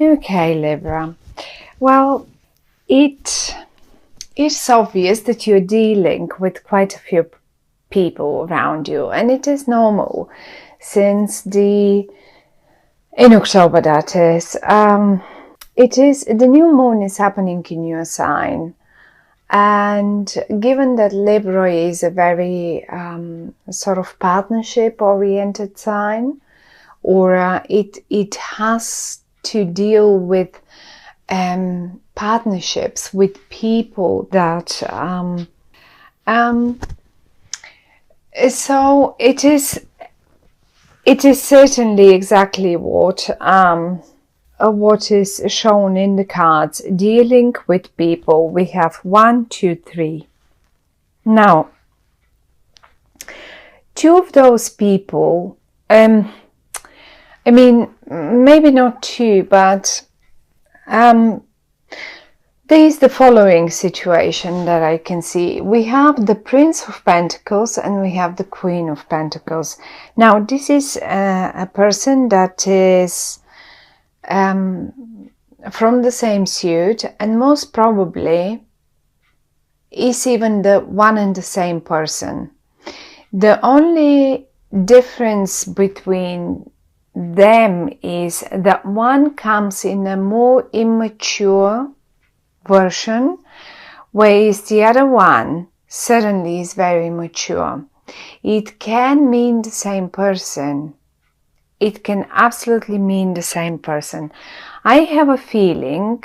Okay, Libra. Well, it is obvious that you're dealing with quite a few people around you, and it is normal since in October, that is. It is the new moon is happening in your sign, and given that Libra is a very sort of partnership-oriented sign, or it has to deal with partnerships with people that so it is certainly exactly what is shown in the cards. Dealing with people, we have 1, 2, 3. Now, two of those people, I mean, maybe not two, but there is the following situation that I can see. We have the Prince of Pentacles and we have the Queen of Pentacles. Now, this is a person that is from the same suit, and most probably is even the one and the same person. The only difference between them is that one comes in a more immature version, whereas the other one certainly is very mature. It can mean the same person. It can absolutely mean the same person. I have a feeling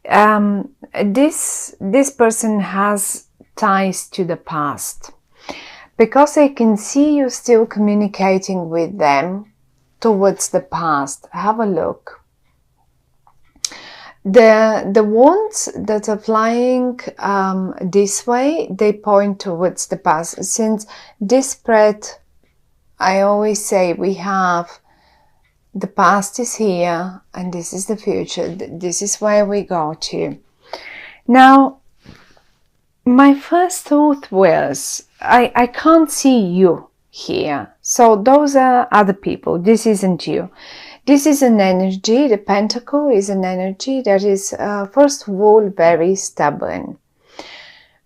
this person has ties to the past, because I can see you still communicating with them towards the past. Have a look. The wands that are flying this way, they point towards the past. Since this spread, I always say we have the past is here and this is the future. This is where we go to. Now, my first thought was, I can't see you here. So those are other people. This isn't you. This is an energy. The pentacle is an energy that is, first of all, very stubborn,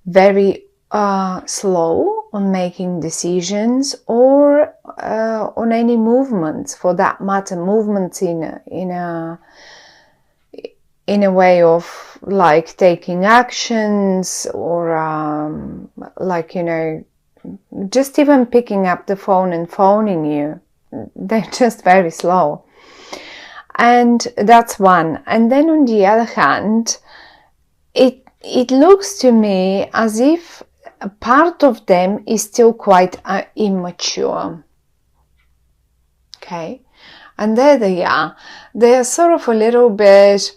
very slow on making decisions, or on any movements, for that matter, movements in a way of like taking actions, or like, you know, just even picking up the phone and phoning you. They're just very slow. And that's one. And then on the other hand, it looks to me as if a part of them is still quite immature. Okay. And there they are. They are sort of a little bit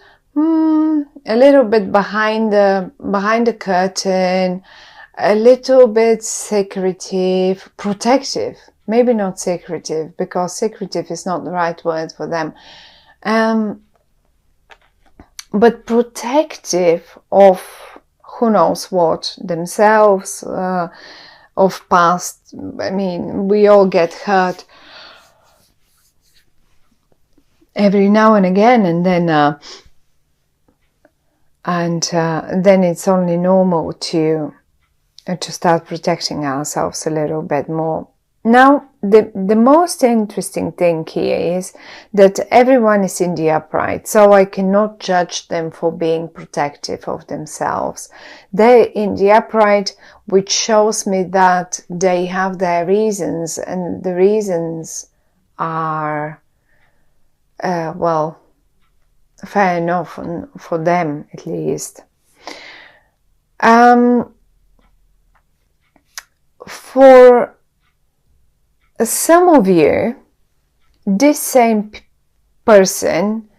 behind the curtain, a little bit secretive, protective. Maybe not secretive, because secretive is not the right word for them. But protective of who knows what, themselves, of past. I mean, we all get hurt every now and again, and then it's only normal to start protecting ourselves a little bit more. Now, the most interesting thing here is that everyone is in the upright, so I cannot judge them for being protective of themselves. They're in the upright, which shows me that they have their reasons, and the reasons are, well, fair enough for them, at least. For some of you, this same person,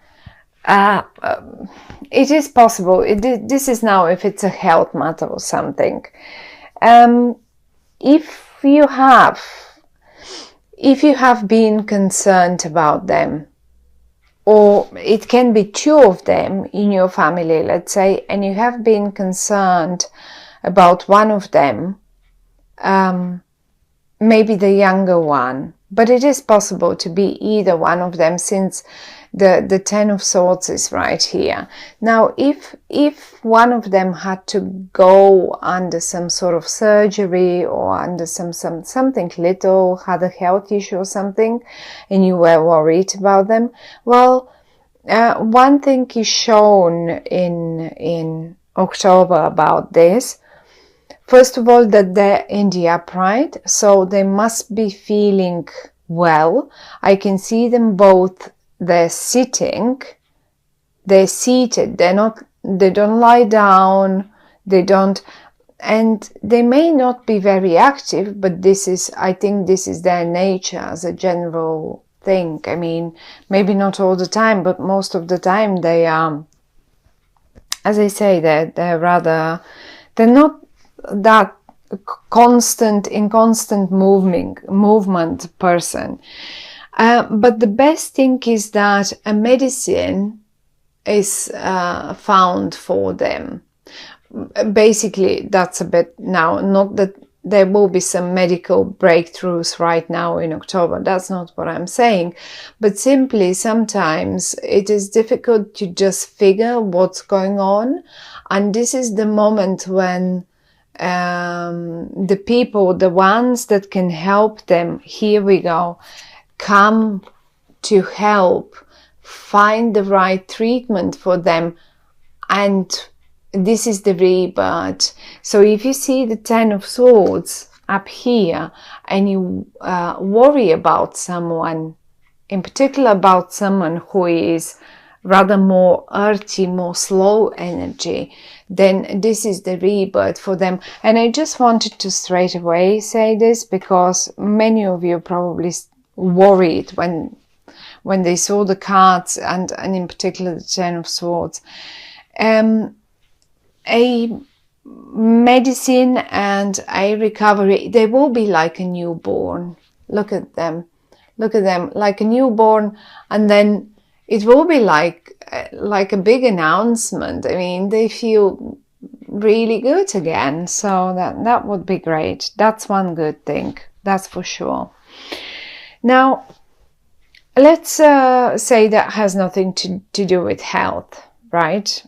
it is possible, this is now if it's a health matter or something. If you have been concerned about them, or it can be two of them in your family, let's say, and you have been concerned about one of them, maybe the younger one, But it is possible to be either one of them, since the Ten of Swords is right here. Now, if one of them had to go under some sort of surgery or under something little, had a health issue or something, and you were worried about them, well, one thing is shown in October about this. First of all, that they're in the upright, so they must be feeling well. I can see them both. They're sitting, they're seated, they don't lie down, and they may not be very active, but I think this is their nature as a general thing. I mean, maybe not all the time, but most of the time they are, as I say, they're not that constant movement person. But the best thing is that a medicine is found for them. Basically, that's a bit now, not that there will be some medical breakthroughs right now in October. That's not what I'm saying. But simply, sometimes it is difficult to just figure what's going on. And this is the moment when the people, the ones that can help them, here we go, come to help find the right treatment for them. And this is the rebirth. So if you see the Ten of Swords up here and you worry about someone, in particular about someone who is rather more earthy, more slow energy, then this is the rebirth for them. And I just wanted to straight away say this, because many of you probably worried when they saw the cards, and in particular the Ten of Swords. A medicine and a recovery, they will be like a newborn. Look at them, like a newborn, and then it will be like a big announcement. I mean, they feel really good again, so that would be great. That's one good thing, that's for sure. Now, let's say that has nothing to do with health, right?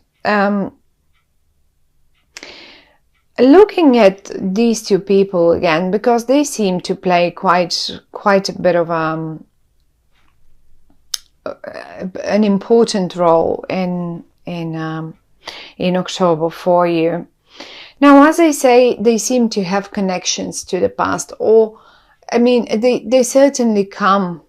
Looking at these two people again, because they seem to play quite a bit of an important role in October for you. Now, as I say, they seem to have connections to the past, or I mean, they certainly come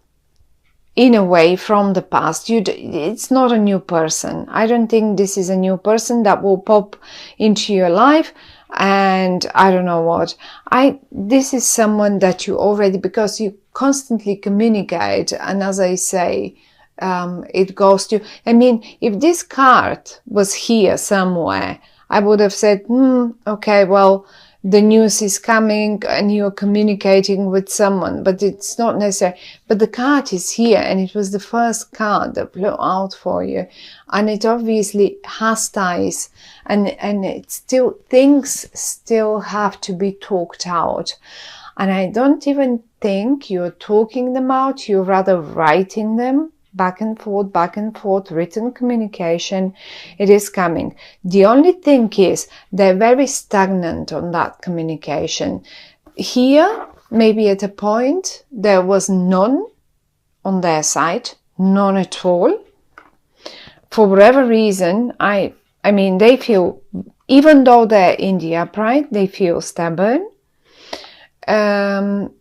in a way from the past. It's not a new person. I don't think this is a new person that will pop into your life. And I don't know what. This is someone that you already, because you constantly communicate. And as I say, it goes to, I mean, if this card was here somewhere, I would have said, okay, well, the news is coming and you're communicating with someone, but it's not necessary. But the card is here, and it was the first card that blew out for you. And it obviously has ties, and it still, things still have to be talked out. And I don't even think you're talking them out, you're rather writing them. Back and forth, written communication, it is coming. The only thing is they're very stagnant on that communication. Here, maybe at a point, there was none on their side, none at all. For whatever reason, I mean, they feel, even though they're in the upright, they feel stubborn. And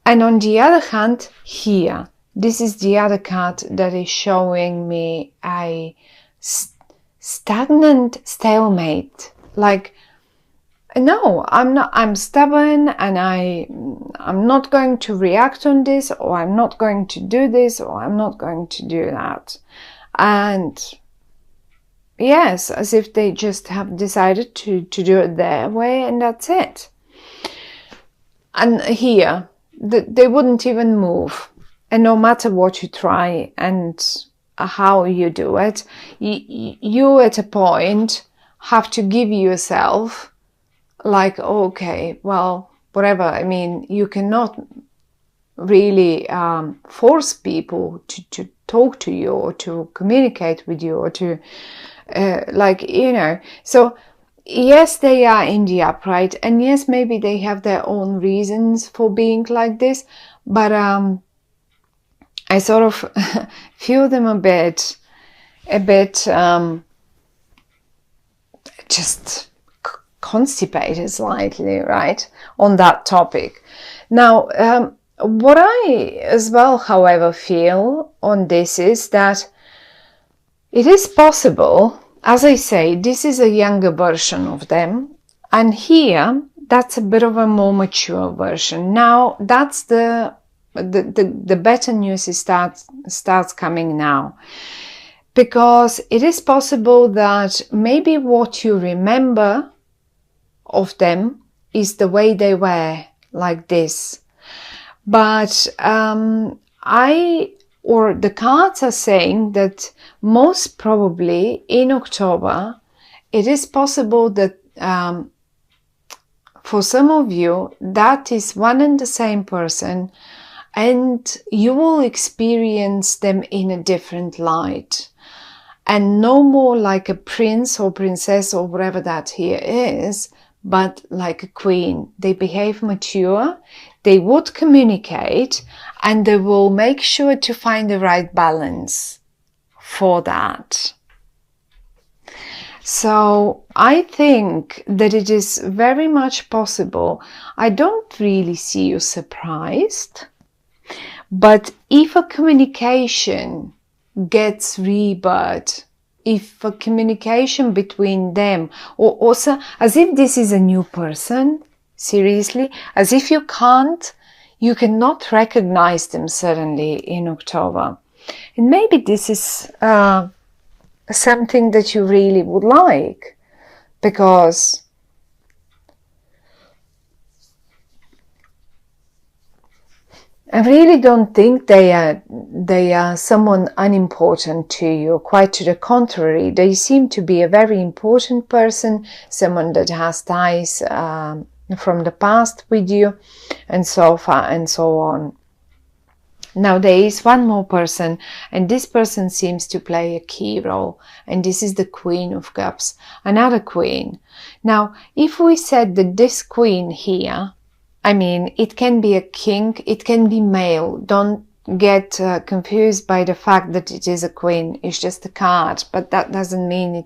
on the other hand, here, this is the other card that is showing me a stagnant stalemate. Like, no, I'm stubborn, and I'm not going to react on this, or I'm not going to do this, or I'm not going to do that. And yes, as if they just have decided to do it their way, and that's it. And here, they wouldn't even move. And no matter what you try and how you do it, you at a point have to give yourself like, okay, well, whatever. I mean, you cannot really force people to talk to you or to communicate with you or to like, you know. So yes, they are in the upright, and yes, maybe they have their own reasons for being like this, but I sort of feel them a bit just constipated slightly, right, on that topic. Now, what I as well, however, feel on this is that it is possible, as I say, this is a younger version of them, and here that's a bit of a more mature version. Now, that's the better news starts coming now. Because it is possible that maybe what you remember of them is the way they were, like this. But the cards are saying that most probably in October, it is possible that for some of you, that is one and the same person, and you will experience them in a different light. And no more like a prince or princess or whatever that here is, but like a queen. They behave mature, they would communicate, and they will make sure to find the right balance for that. So I think that it is very much possible. I don't really see you surprised, but if a communication gets rebirth, if a communication between them, or also as if this is a new person, seriously, as if you cannot recognize them suddenly in October. And maybe this is something that you really would like, because I really don't think they are someone unimportant to you. Quite to the contrary, they seem to be a very important person, someone that has ties from the past with you, and so far and so on. Now there is one more person, and this person seems to play a key role, and this is the Queen of Cups, another queen. Now, if we said that this queen here, I mean, it can be a king, it can be male. Don't get confused by the fact that it is a queen. It's just a card, but that doesn't mean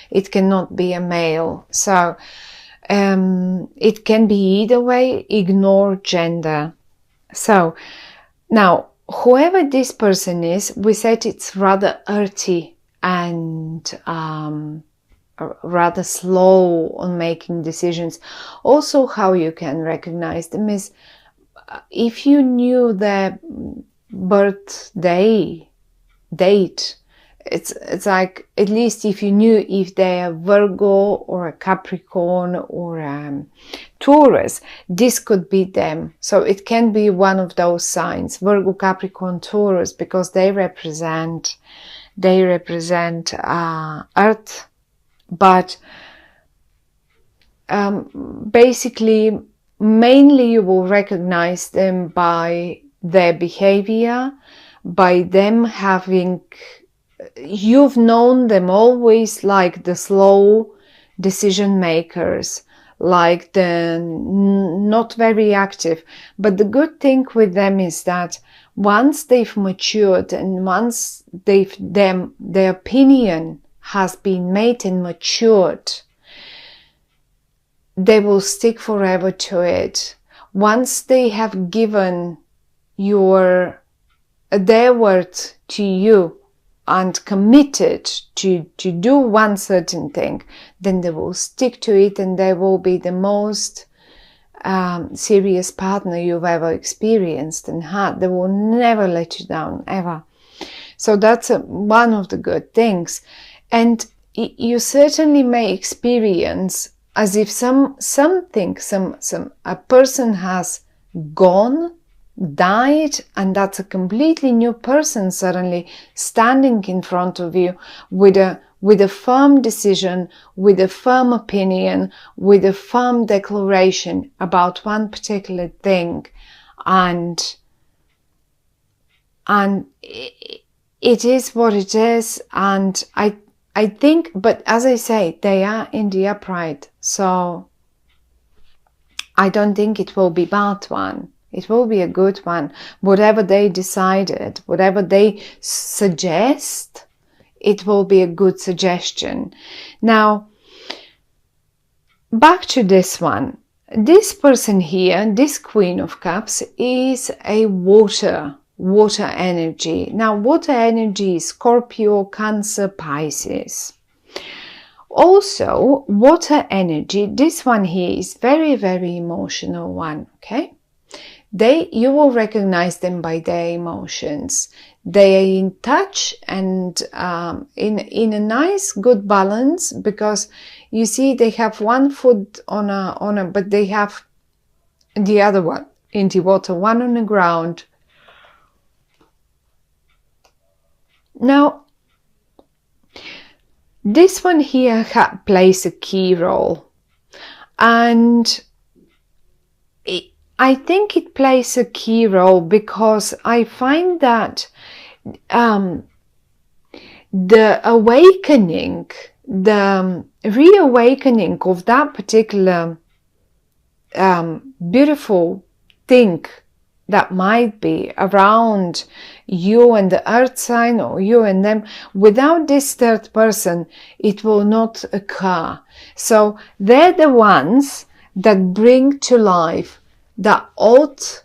it cannot be a male. So it can be either way. Ignore gender. So now, whoever this person is, we said it's rather earthy and rather slow on making decisions. Also, how you can recognize them is if you knew their birthday date. It's like, at least if you knew if they're Virgo or a Capricorn or Taurus, this could be them. So it can be one of those signs, Virgo, Capricorn, Taurus, because they represent Earth. But basically, mainly you will recognize them by their behavior, by them having, you've known them always like the slow decision makers, like the not very active. But the good thing with them is that once they've matured and once their opinion has been made and matured, they will stick forever to it. Once they have given their word to you and committed to do one certain thing, then they will stick to it, and they will be the most serious partner you've ever experienced and had. They will never let you down, ever. So that's one of the good things. And you certainly may experience as if a person has gone, died, and that's a completely new person suddenly standing in front of you with a firm decision, with a firm opinion, with a firm declaration about one particular thing. And and it is what it is. And I think, but as I say, they are in the upright, so I don't think it will be bad one. It will be a good one. Whatever they decided, whatever they suggest, it will be a good suggestion. Now, back to this one. This person here, this Queen of Cups, is a water energy. Now, water energy is Scorpio, Cancer, Pisces. Also, water energy, this one here is very, very emotional one, okay? You will recognize them by their emotions. They are in touch and in a nice, good balance, because you see they have one foot on a, but they have the other one in the water, one on the ground. Now, this one here plays a key role, and I think it plays a key role because I find that the awakening, the reawakening of that particular beautiful thing that might be around you and the earth sign, or you and them, without this third person, it will not occur. So they're the ones that bring to life that old,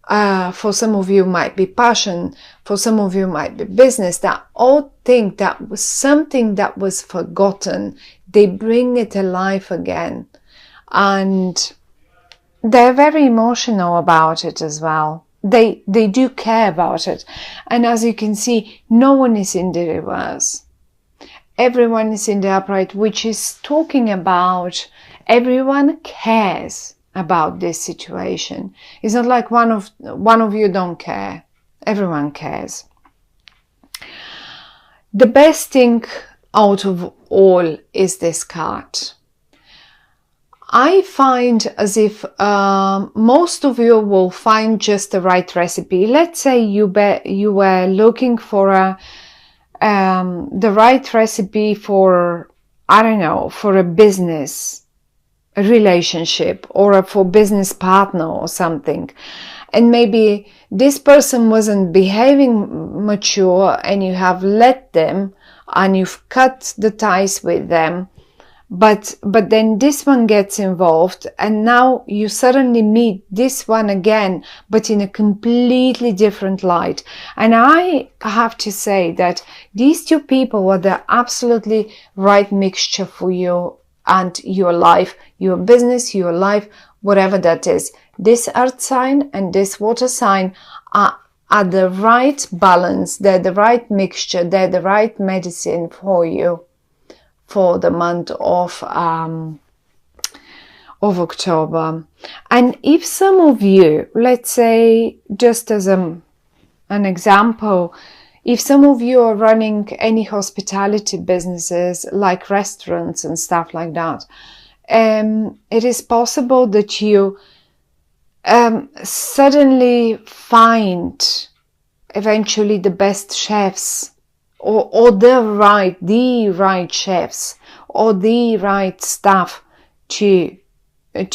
for some of you might be passion, for some of you might be business, that old thing that was something that was forgotten. They bring it alive again, and they're very emotional about it as well. They do care about it. And as you can see, no one is in the reverse. Everyone is in the upright, which is talking about everyone cares about this situation. It's not like one of you don't care. Everyone cares. The best thing out of all is this card. I find as if most of you will find just the right recipe. Let's say you were looking for the right recipe for, I don't know, for a business, a relationship, or for business partner or something. And maybe this person wasn't behaving mature and you have let them and you've cut the ties with them. But then this one gets involved and now you suddenly meet this one again, but in a completely different light. And I have to say that these two people were the absolutely right mixture for you and your life, your business, your life, whatever that is. This earth sign and this water sign are the right balance. They're the right mixture. They're the right medicine for you for the month of October. And if some of you, let's say, just as an example, if some of you are running any hospitality businesses like restaurants and stuff like that, it is possible that you suddenly find eventually the best chefs, or the right chefs, or the right staff to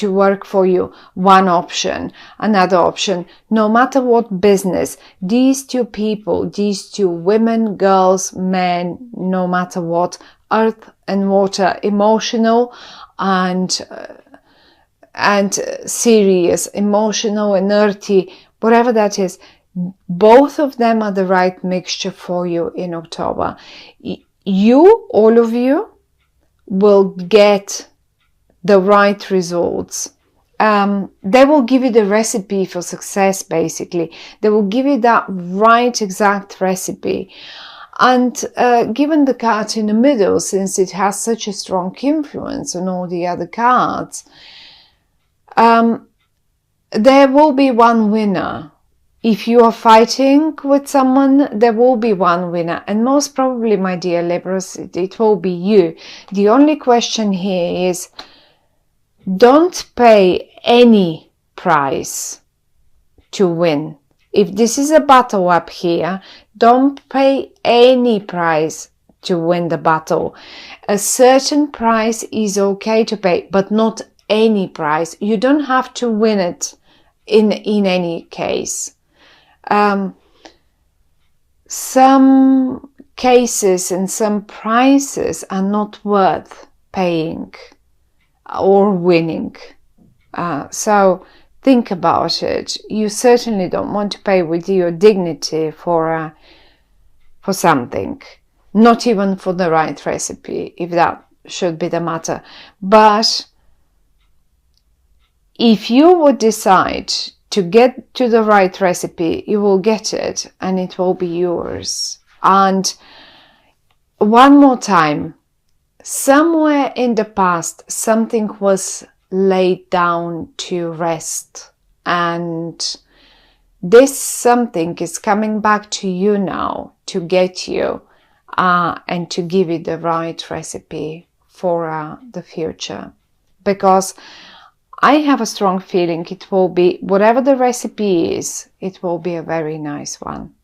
work for you. One option. Another option, no matter what business, these two people, these two women, girls, men, no matter what, earth and water, emotional and serious, emotional and earthy, whatever that is, both of them are the right mixture for you in October. You, all of you, will get the right results. They will give you the recipe for success, basically. They will give you that right exact recipe. And given the card in the middle, since it has such a strong influence on all the other cards, there will be one winner. If you are fighting with someone, there will be one winner. And most probably, my dear Libras, it will be you. The only question here is, don't pay any price to win. If this is a battle up here, don't pay any price to win the battle. A certain price is okay to pay, but not any price. You don't have to win it in any case. Some cases and some prices are not worth paying or winning. So think about it. You certainly don't want to pay with your dignity for something, not even for the right recipe, if that should be the matter. But if you would decide to get to the right recipe, you will get it and it will be yours. And one more time, somewhere in the past, something was laid down to rest, and this something is coming back to you now to get you and to give you the right recipe for the future. Because I have a strong feeling it will be, whatever the recipe is, it will be a very nice one.